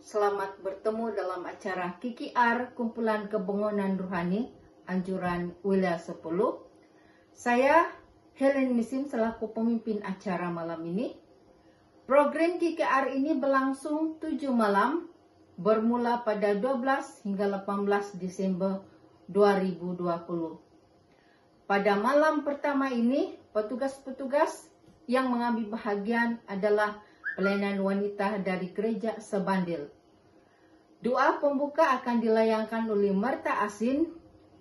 selamat bertemu dalam acara KKR Kumpulan Kebangunan Rohani Anjuran Wilayah 10. Saya Helen Misim selaku pemimpin acara malam ini. Program KKR ini berlangsung 7 malam bermula pada 12 hingga 18 Desember 2020. Pada malam pertama ini, petugas-petugas yang mengambil bahagian adalah pelayanan wanita dari gereja Sebandil. Doa pembuka akan dilayangkan oleh Marta Asin,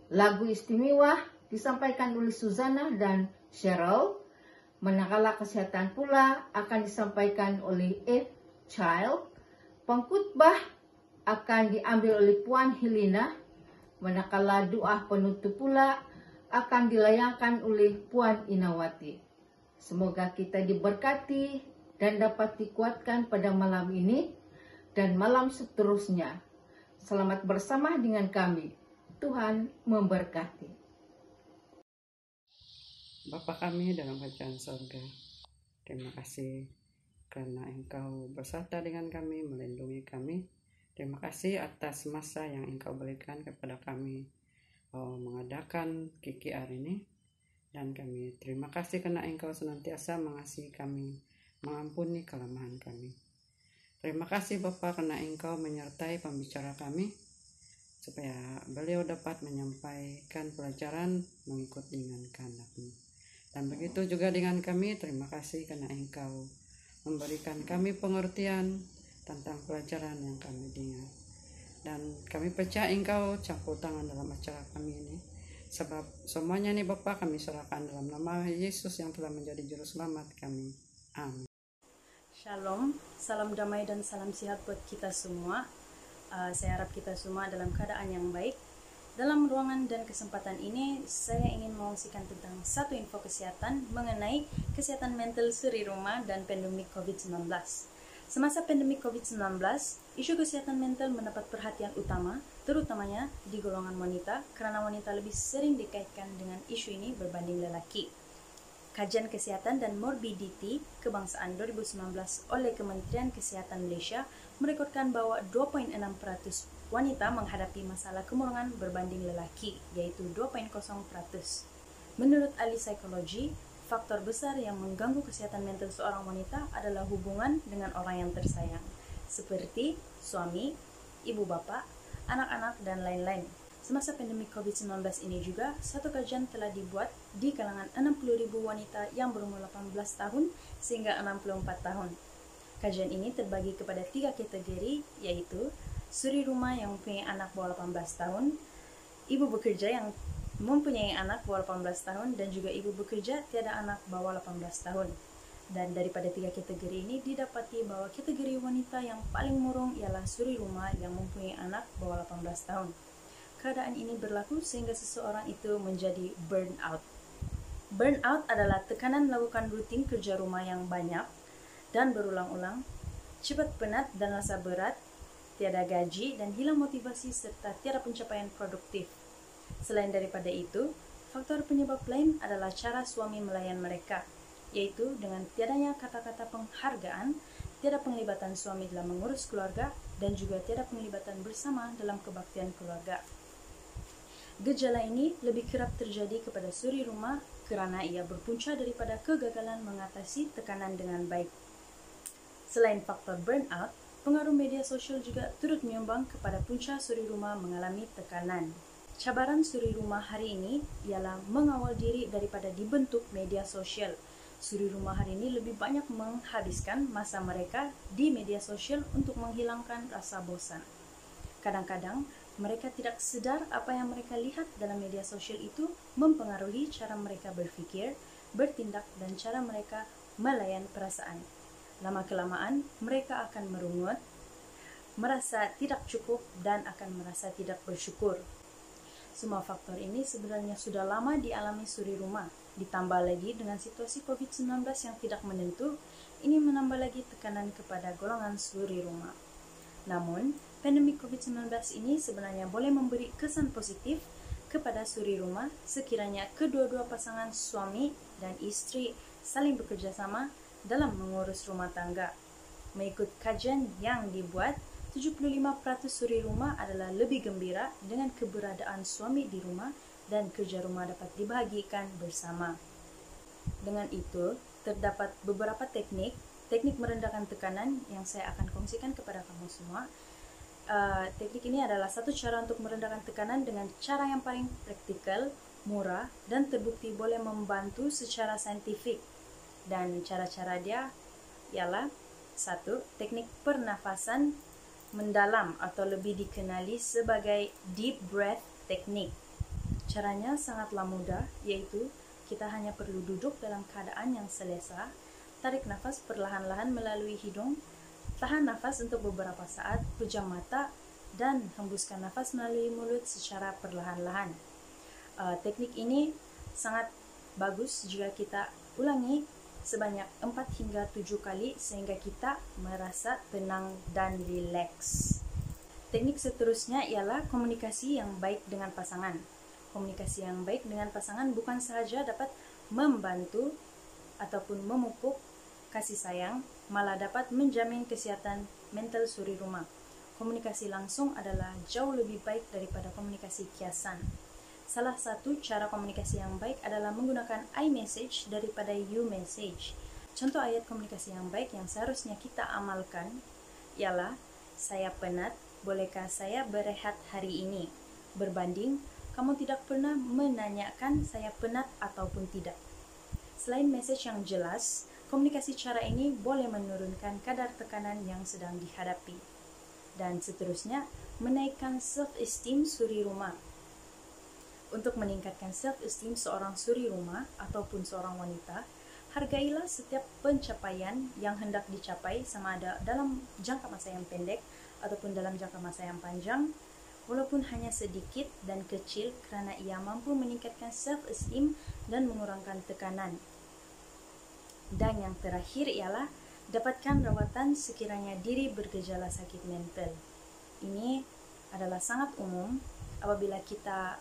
lagu istimewa disampaikan oleh Suzana dan Cheryl, manakala kesehatan pula akan disampaikan oleh Eve Child, pengkhotbah akan diambil oleh Puan Helena, manakala doa penutup pula akan dilayangkan oleh Puan Inawati. Semoga kita diberkati dan dapat dikuatkan pada malam ini dan malam seterusnya. Selamat bersama dengan kami. Tuhan memberkati. Bapa kami dalam kerajaan sorga, terima kasih karena Engkau bersama dengan kami, melindungi kami. Terima kasih atas masa yang Engkau berikan kepada kami mengadakan KKR ini. Dan kami terima kasih karena Engkau senantiasa mengasihi kami, mengampuni kelemahan kami. Terima kasih Bapa karena Engkau menyertai pembicara kami, supaya beliau dapat menyampaikan pelajaran mengikut dengan kehendak-Mu. Dan begitu juga dengan kami, terima kasih karena Engkau memberikan kami pengertian tentang pelajaran yang kami dengar. Dan kami percaya Engkau campur tangan dalam acara kami ini. Sebab semuanya ini Bapa kami serahkan dalam nama Yesus yang telah menjadi juru selamat kami. Amin. Shalom, salam damai dan salam sehat buat kita semua. Saya harap kita semua dalam keadaan yang baik. Dalam ruangan dan kesempatan ini, saya ingin mengungsikan tentang satu info kesehatan mengenai kesehatan mental suri rumah dan pandemi COVID-19. Semasa pandemi COVID-19, isu kesehatan mental mendapat perhatian utama, terutamanya di golongan wanita, karena wanita lebih sering dikaitkan dengan isu ini berbanding lelaki. Kajian Kesehatan dan Morbidity Kebangsaan 2019 oleh Kementerian Kesehatan Malaysia merekodkan bahwa 2.6% wanita menghadapi masalah kemurungan berbanding lelaki, yaitu 2.0%. Menurut ahli psikologi, faktor besar yang mengganggu kesehatan mental seorang wanita adalah hubungan dengan orang yang tersayang, seperti suami, ibu bapa, anak-anak, dan lain-lain. Semasa pandemi COVID-19 ini juga, satu kajian telah dibuat di kalangan 60.000 wanita yang berumur 18 tahun sehingga 64 tahun. Kajian ini terbagi kepada 3 kategori, yaitu suri rumah yang mempunyai anak bawah 18 tahun, ibu bekerja yang mempunyai anak bawah 18 tahun, dan juga ibu bekerja tiada anak bawah 18 tahun. Dan daripada 3 kategori ini didapati bahwa kategori wanita yang paling murung ialah suri rumah yang mempunyai anak bawah 18 tahun. Keadaan ini berlaku sehingga seseorang itu menjadi burnout. Burnout adalah tekanan melakukan rutin kerja rumah yang banyak dan berulang-ulang, cepat penat dan rasa berat, tiada gaji dan hilang motivasi serta tiada pencapaian produktif. Selain daripada itu, faktor penyebab lain adalah cara suami melayan mereka, yaitu dengan tiadanya kata-kata penghargaan, tiada penglibatan suami dalam mengurus keluarga, dan juga tiada penglibatan bersama dalam kebaktian keluarga. Gejala ini lebih kerap terjadi kepada suri rumah kerana ia berpunca daripada kegagalan mengatasi tekanan dengan baik. Selain faktor burnout, pengaruh media sosial juga turut menyumbang kepada punca suri rumah mengalami tekanan. Cabaran suri rumah hari ini ialah mengawal diri daripada dibentuk media sosial. Suri rumah hari ini lebih banyak menghabiskan masa mereka di media sosial untuk menghilangkan rasa bosan. Kadang-kadang, mereka tidak sedar apa yang mereka lihat dalam media sosial itu mempengaruhi cara mereka berfikir, bertindak, dan cara mereka melayan perasaan. Lama-kelamaan, mereka akan merungut, merasa tidak cukup, dan akan merasa tidak bersyukur. Semua faktor ini sebenarnya sudah lama dialami suri rumah. Ditambah lagi dengan situasi COVID-19 yang tidak menentu, ini menambah lagi tekanan kepada golongan suri rumah. Namun, pandemi COVID-19 ini sebenarnya boleh memberi kesan positif kepada suri rumah sekiranya kedua-dua pasangan suami dan istri saling bekerja sama dalam mengurus rumah tangga. Mengikut kajian yang dibuat, 75% suri rumah adalah lebih gembira dengan keberadaan suami di rumah dan kerja rumah dapat dibahagikan bersama. Dengan itu, terdapat beberapa teknik merendahkan tekanan yang saya akan kongsikan kepada kamu semua. Teknik ini adalah satu cara untuk merendahkan tekanan dengan cara yang paling praktikal, murah, dan terbukti boleh membantu secara saintifik. Dan cara-cara dia ialah: 1. Teknik pernafasan mendalam atau lebih dikenali sebagai deep breath technique. Caranya sangatlah mudah, yaitu kita hanya perlu duduk dalam keadaan yang selesa, tarik nafas perlahan-lahan melalui hidung, tahan nafas untuk beberapa saat, pejam mata, dan hembuskan nafas melalui mulut secara perlahan-lahan. Teknik ini sangat bagus jika kita ulangi sebanyak 4 hingga 7 kali sehingga kita merasa tenang dan rileks. Teknik seterusnya ialah komunikasi yang baik dengan pasangan. Komunikasi yang baik dengan pasangan bukan sahaja dapat membantu ataupun memupuk kasih sayang, malah dapat menjamin kesehatan mental suri rumah. Komunikasi langsung adalah jauh lebih baik daripada komunikasi kiasan. Salah satu cara komunikasi yang baik adalah menggunakan I message daripada you message. Contoh ayat komunikasi yang baik yang seharusnya kita amalkan ialah, saya penat, bolehkah saya berehat hari ini? Berbanding, kamu tidak pernah menanyakan saya penat ataupun tidak. Selain message yang jelas, komunikasi cara ini boleh menurunkan kadar tekanan yang sedang dihadapi. Dan seterusnya, menaikkan self-esteem suri rumah. Untuk meningkatkan self-esteem seorang suri rumah ataupun seorang wanita, hargailah setiap pencapaian yang hendak dicapai, sama ada dalam jangka masa yang pendek ataupun dalam jangka masa yang panjang, walaupun hanya sedikit dan kecil, kerana ia mampu meningkatkan self-esteem dan mengurangkan tekanan. Dan yang terakhir ialah dapatkan rawatan sekiranya diri bergejala sakit mental. Ini adalah sangat umum apabila kita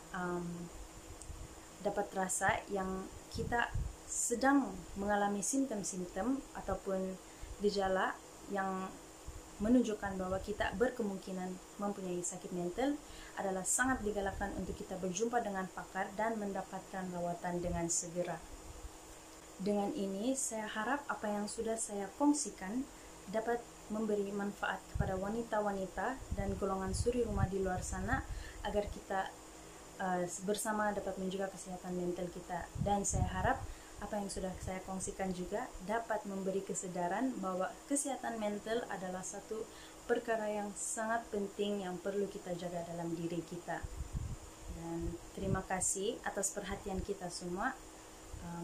dapat rasa yang kita sedang mengalami simptom-simptom ataupun gejala yang menunjukkan bahwa kita berkemungkinan mempunyai sakit mental, adalah sangat digalakkan untuk kita berjumpa dengan pakar dan mendapatkan rawatan dengan segera. Dengan ini, saya harap apa yang sudah saya kongsikan dapat memberi manfaat kepada wanita-wanita dan golongan suri rumah di luar sana, agar kita bersama dapat menjaga kesehatan mental kita. Dan saya harap apa yang sudah saya kongsikan juga dapat memberi kesedaran bahwa kesehatan mental adalah satu perkara yang sangat penting yang perlu kita jaga dalam diri kita. Dan terima kasih atas perhatian kita semua.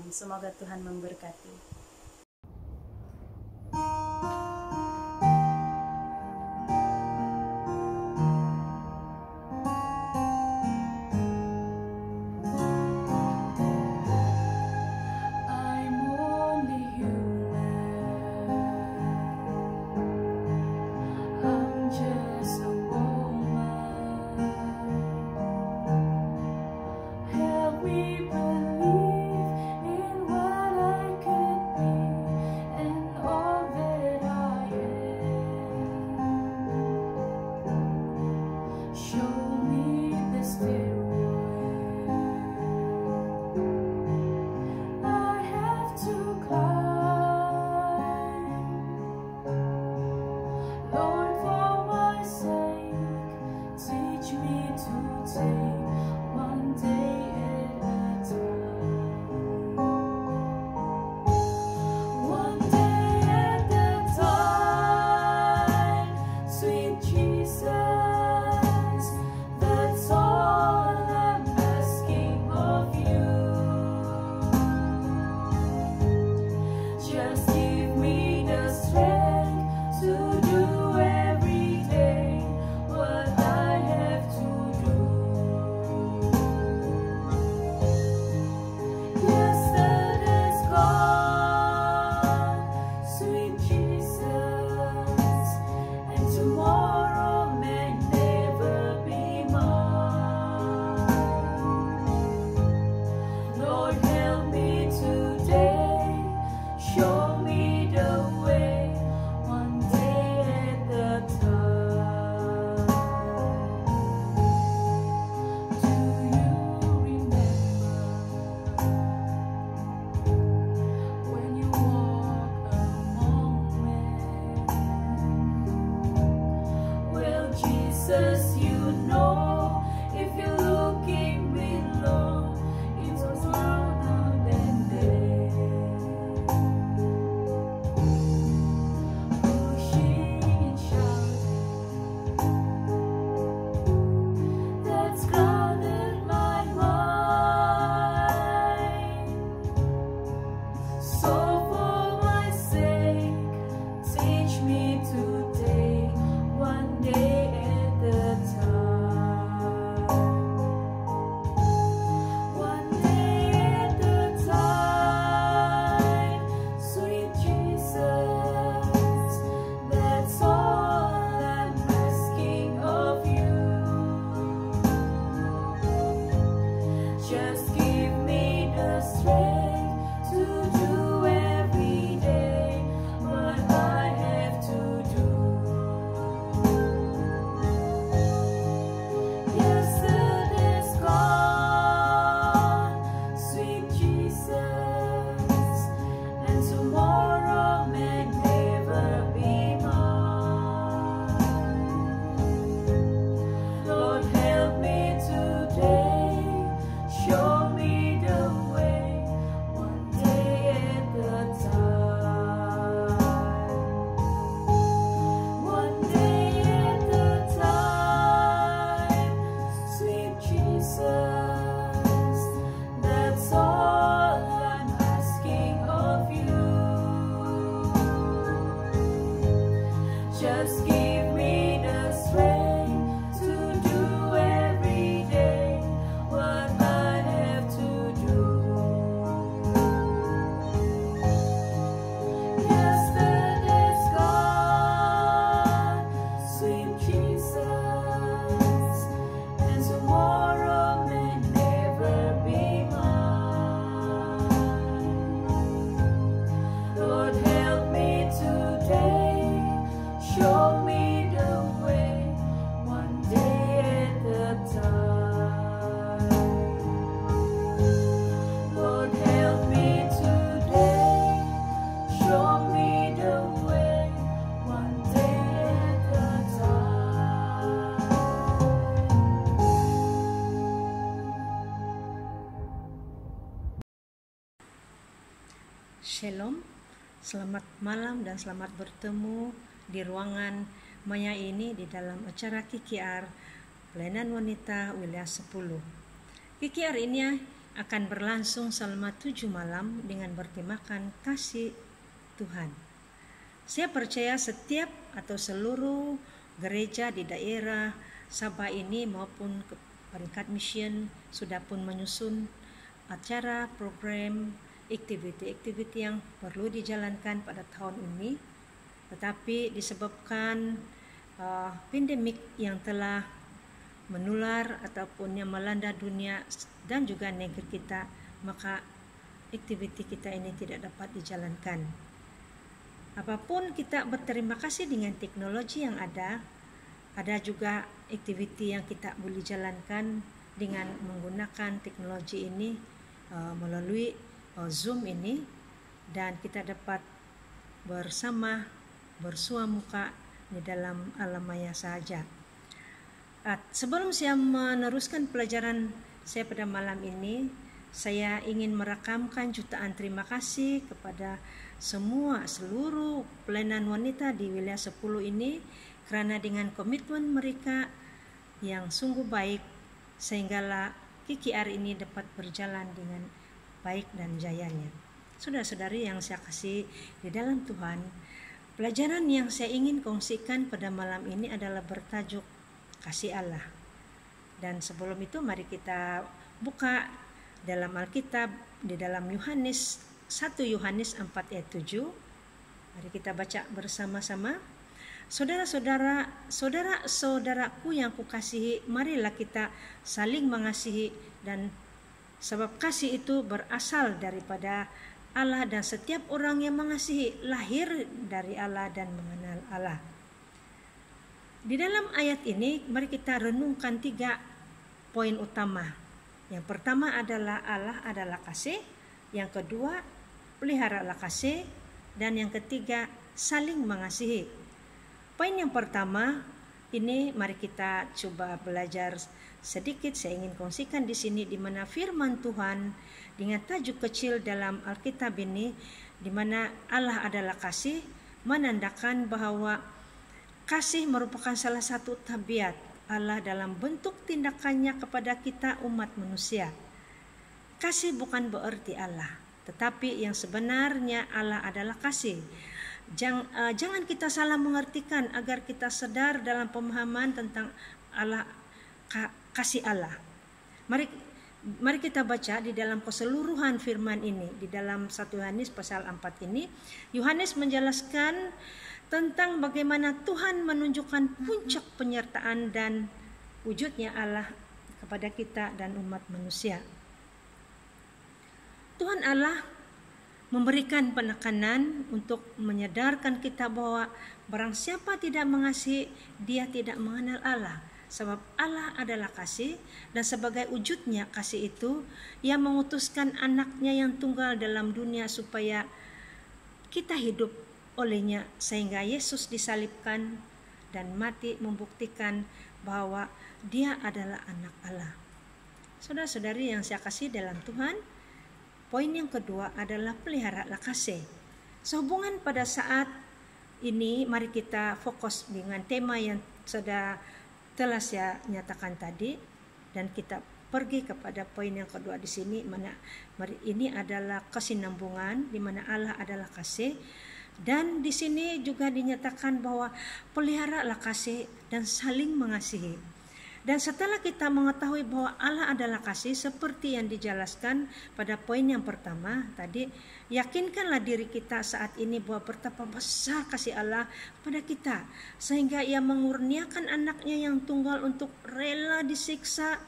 Semoga Tuhan memberkati. We believe in what I could Shalom, selamat malam dan selamat bertemu di ruangan Maya ini di dalam acara KKR Pelayanan Wanita Wilayah 10. KKR ini akan berlangsung selama 7 malam dengan bertemakan kasih Tuhan. Saya percaya setiap atau seluruh gereja di daerah Sabah ini maupun peringkat mission sudah pun menyusun acara, program, aktiviti-aktiviti yang perlu dijalankan pada tahun ini, tetapi disebabkan pandemik yang telah menular ataupun yang melanda dunia dan juga negeri kita, maka aktiviti kita ini tidak dapat dijalankan. Apapun kita berterima kasih dengan teknologi yang ada juga aktiviti yang kita boleh jalankan dengan menggunakan teknologi ini melalui Zoom ini, dan kita dapat bersama bersua muka di dalam alam maya saja. Sebelum saya meneruskan pelajaran saya pada malam ini, saya ingin merakamkan jutaan terima kasih kepada seluruh pelayanan wanita di wilayah 10 ini, karena dengan komitmen mereka yang sungguh baik sehinggalah KKR ini dapat berjalan dengan baik dan jayanya. Saudara-saudari yang saya kasih di dalam Tuhan, pelajaran yang saya ingin kongsikan pada malam ini adalah bertajuk kasih Allah. Dan sebelum itu mari kita buka dalam Alkitab di dalam Yohanes 1 Yohanes 4 ayat 7. Mari kita baca bersama-sama. Saudara-saudaraku yang kukasihi, marilah kita saling mengasihi, dan sebab kasih itu berasal daripada Allah, dan setiap orang yang mengasihi lahir dari Allah dan mengenal Allah. Di dalam ayat ini mari kita renungkan 3 poin utama. Yang pertama adalah Allah adalah kasih, yang kedua peliharalah kasih, dan yang ketiga saling mengasihi. Poin yang pertama ini mari kita coba belajar sedikit. Saya ingin kongsikan di sini di mana firman Tuhan dengan tajuk kecil dalam Alkitab ini, di mana Allah adalah kasih, menandakan bahwa kasih merupakan salah satu tabiat Allah dalam bentuk tindakannya kepada kita umat manusia. Kasih bukan berarti Allah, tetapi yang sebenarnya Allah adalah kasih. Jangan kita salah mengartikan agar kita sadar dalam pemahaman tentang Allah, kasih Allah. Mari kita baca di dalam keseluruhan firman ini di dalam 1 Yohanes pasal 4 ini. Yohanes menjelaskan tentang bagaimana Tuhan menunjukkan puncak penyertaan dan wujudnya Allah kepada kita dan umat manusia. Tuhan Allah memberikan penekanan untuk menyadarkan kita bahwa barang siapa tidak mengasihi, dia tidak mengenal Allah. Sebab Allah adalah kasih, dan sebagai wujudnya kasih itu, Ia mengutuskan anaknya yang tunggal dalam dunia supaya kita hidup olehnya, sehingga Yesus disalibkan dan mati membuktikan bahwa Dia adalah anak Allah. Saudara-saudari yang saya kasih dalam Tuhan, poin yang kedua adalah peliharalah kasih. Sehubungan pada saat ini mari kita fokus dengan tema yang telah saya nyatakan tadi, dan kita pergi kepada poin yang kedua di sini, mana ini adalah kesinambungan di mana Allah adalah kasih, dan di sini juga dinyatakan bahwa peliharalah kasih dan saling mengasihi. Dan setelah kita mengetahui bahwa Allah adalah kasih seperti yang dijelaskan pada poin yang pertama tadi, yakinkanlah diri kita saat ini bahwa betapa besar kasih Allah pada kita, sehingga Ia mengurniakan anaknya yang tunggal untuk rela disiksa,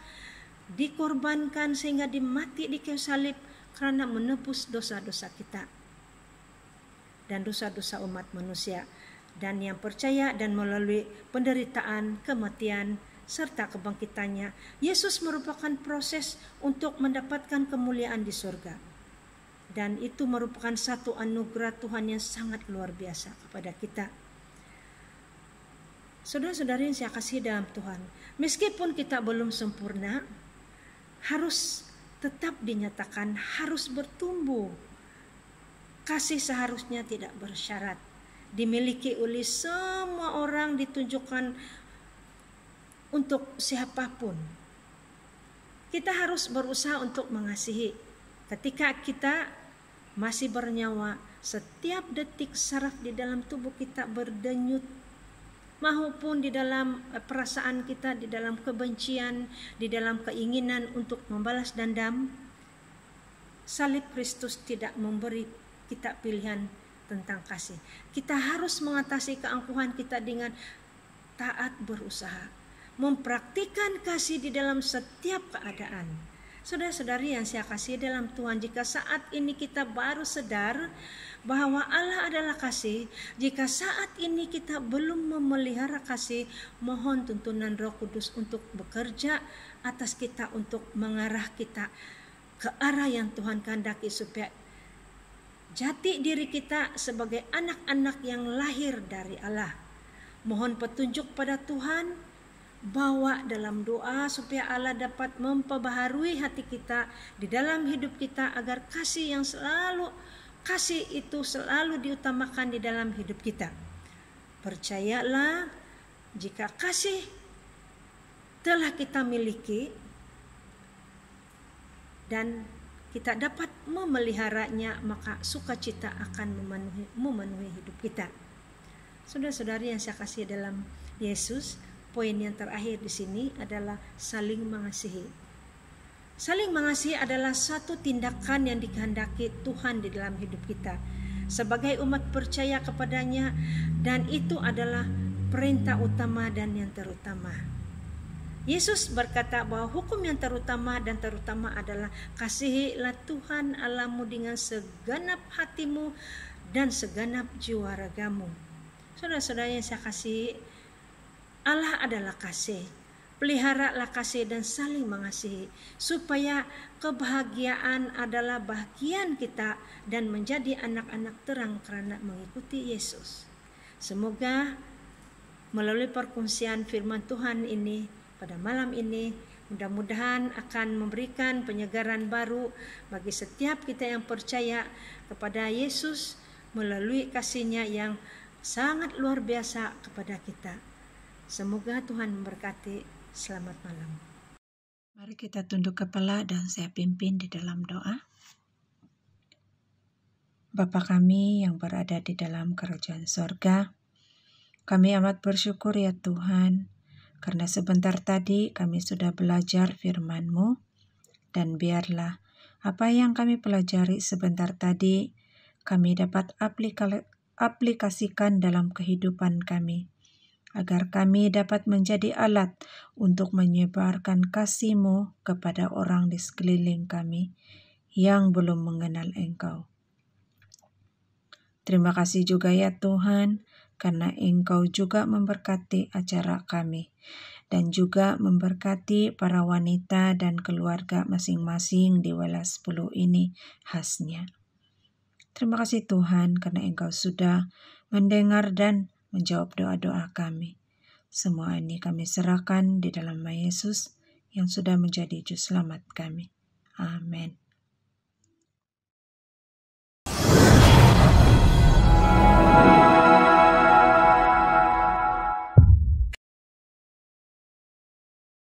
dikorbankan, sehingga dimati di kayu salib karena menebus dosa-dosa kita dan dosa-dosa umat manusia. Dan yang percaya dan melalui penderitaan, kematian, serta kebangkitannya, Yesus merupakan proses untuk mendapatkan kemuliaan di surga. Dan itu merupakan satu anugerah Tuhan yang sangat luar biasa kepada kita. Saudara-saudari yang saya kasih dalam Tuhan, meskipun kita belum sempurna, harus tetap dinyatakan harus bertumbuh kasih seharusnya tidak bersyarat, dimiliki oleh semua orang, ditunjukkan untuk siapapun. Kita harus berusaha untuk mengasihi. Ketika kita masih bernyawa, setiap detik saraf di dalam tubuh kita berdenyut, maupun di dalam perasaan kita, di dalam kebencian, di dalam keinginan untuk membalas dendam, salib Kristus tidak memberi kita pilihan tentang kasih. Kita harus mengatasi keangkuhan kita dengan taat berusaha, mempraktikkan kasih di dalam setiap keadaan. Saudara-saudari yang saya kasih dalam Tuhan, jika saat ini kita baru sadar bahwa Allah adalah kasih, jika saat ini kita belum memelihara kasih, mohon tuntunan Roh Kudus untuk bekerja atas kita, untuk mengarah kita ke arah yang Tuhan kehendaki, supaya jati diri kita sebagai anak-anak yang lahir dari Allah. Mohon petunjuk pada Tuhan, bawa dalam doa supaya Allah dapat memperbaharui hati kita di dalam hidup kita, agar kasih itu selalu diutamakan di dalam hidup kita. Percayalah, jika kasih telah kita miliki dan kita dapat memeliharanya, maka sukacita akan memenuhi hidup kita. Saudara-saudari yang saya kasih dalam Yesus, poin yang terakhir di sini adalah saling mengasihi. Saling mengasihi adalah satu tindakan yang dikehendaki Tuhan di dalam hidup kita sebagai umat percaya kepadanya, dan itu adalah perintah utama dan yang terutama. Yesus berkata bahwa hukum yang terutama adalah kasihilah Tuhan Allahmu dengan segenap hatimu dan segenap jiwa ragamu. Saudara-saudara yang saya kasih, Allah adalah kasih. Peliharalah kasih dan saling mengasihi, supaya kebahagiaan adalah bagian kita dan menjadi anak-anak terang karena mengikuti Yesus. Semoga melalui perkongsian firman Tuhan ini pada malam ini, mudah-mudahan akan memberikan penyegaran baru bagi setiap kita yang percaya kepada Yesus melalui kasih-Nya yang sangat luar biasa kepada kita. Semoga Tuhan memberkati. Selamat malam. Mari kita tunduk kepala dan saya pimpin di dalam doa. Bapa kami yang berada di dalam kerajaan sorga, kami amat bersyukur ya Tuhan, karena sebentar tadi kami sudah belajar firman-Mu, dan biarlah apa yang kami pelajari sebentar tadi kami dapat aplikasikan dalam kehidupan kami, agar kami dapat menjadi alat untuk menyebarkan kasih-Mu kepada orang di sekeliling kami yang belum mengenal Engkau. Terima kasih juga ya Tuhan, karena Engkau juga memberkati acara kami, dan juga memberkati para wanita dan keluarga masing-masing di Wela 10 ini khasnya. Terima kasih Tuhan, karena Engkau sudah mendengar dan menjawab doa-doa kami. Semua ini kami serahkan di dalam nama Yesus yang sudah menjadi juru selamat kami. Amin.